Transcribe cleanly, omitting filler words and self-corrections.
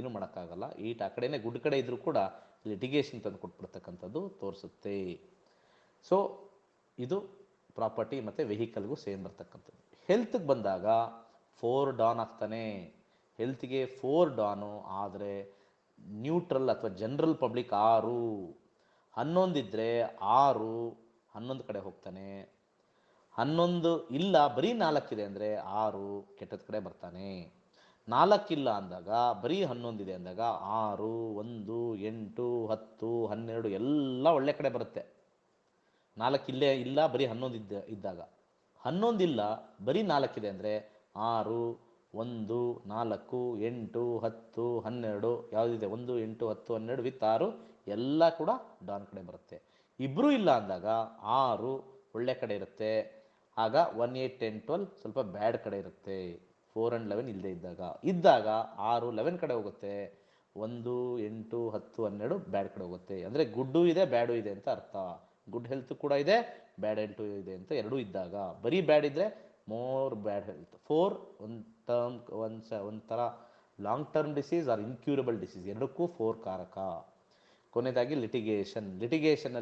ಏನೂ ಮಾಡೋಕ್ಕಾಗಲ್ಲ. ಈಟ್ ಆ ಕಡೆನೇ ಗುಡ್ ಕಡೆ ಇದ್ದರೂ ಕೂಡ ಲಿಟಿಗೇಷನ್ ತಂದು ಕೊಟ್ಬಿಡ್ತಕ್ಕಂಥದ್ದು ತೋರಿಸುತ್ತೆ. ಸೊ ಇದು ಪ್ರಾಪರ್ಟಿ ಮತ್ತು ವೆಹಿಕಲ್ಗೂ ಸೇಮ್ ಬರ್ತಕ್ಕಂಥದ್ದು. ಹೆಲ್ತ್ಗೆ ಬಂದಾಗ 4 ಡಾನ್ ಆಗ್ತಾನೆ. ಹೆಲ್ತ್ಗೆ 4 ಡಾನು, ಆದರೆ ನ್ಯೂಟ್ರಲ್ ಅಥವಾ ಜನರಲ್ ಪಬ್ಲಿಕ್ 6. 11 ಇದ್ದರೆ 6, 11 ಕಡೆ ಹೋಗ್ತಾನೆ. 11 ಇಲ್ಲ ಬರೀ 4 ಇದೆ ಅಂದರೆ 6 ಕೆಟ್ಟದ ಕಡೆ ಬರ್ತಾನೆ. 4 ಇಲ್ಲ ಅಂದಾಗ ಬರೀ 11 ಇದೆ ಅಂದಾಗ 6, 1, 8, 10, 12 ಎಲ್ಲ ಒಳ್ಳೆ ಕಡೆ ಬರುತ್ತೆ. 4 ಇಲ್ಲೇ ಇಲ್ಲ ಬರೀ 11 ಇದ್ದಾಗ. 11 ಇಲ್ಲ ಬರೀ 4 ಇದೆ ಅಂದರೆ 6, 1, 4, 8, 10, 12 ಯಾವುದಿದೆ 1, 8, 10, 12 ವಿತ್ 6 ಎಲ್ಲ ಕೂಡ ಡಾನ್ ಕಡೆ ಬರುತ್ತೆ. ಇಬ್ಬರೂ ಇಲ್ಲ ಅಂದಾಗ 6 ಒಳ್ಳೆ ಕಡೆ ಇರುತ್ತೆ. ಆಗ 1, 8, 10, 12 ಸ್ವಲ್ಪ ಬ್ಯಾಡ್ ಕಡೆ ಇರುತ್ತೆ. 4 and 11 ಇಲ್ಲದೆ ಇದ್ದಾಗ 6, 11 ಕಡೆ ಹೋಗುತ್ತೆ. 1, 8, 10, 12 ಬ್ಯಾಡ್ ಕಡೆ ಹೋಗುತ್ತೆ. ಅಂದರೆ ಗುಡ್ಡು ಇದೆ ಬ್ಯಾಡು ಇದೆ ಅಂತ ಅರ್ಥ. ಗುಡ್ ಹೆಲ್ತ್ ಕೂಡ ಇದೆ, ಬ್ಯಾಡ್ ಹೆಲ್ತ್ ಇದೆ ಅಂತ ಎರಡೂ ಇದ್ದಾಗ. ಬರೀ ಬ್ಯಾಡ್ ಇದ್ದರೆ ಮೋರ್ ಬ್ಯಾಡ್ ಹೆಲ್ತ್. 4 ಒಂಥರ long term disease are incurable disease, ಎರಡಕ್ಕೂ 4 ಕಾರಕ. ಕೊನೆಯದಾಗಿ ಲಿಟಿಗೇಷನ್.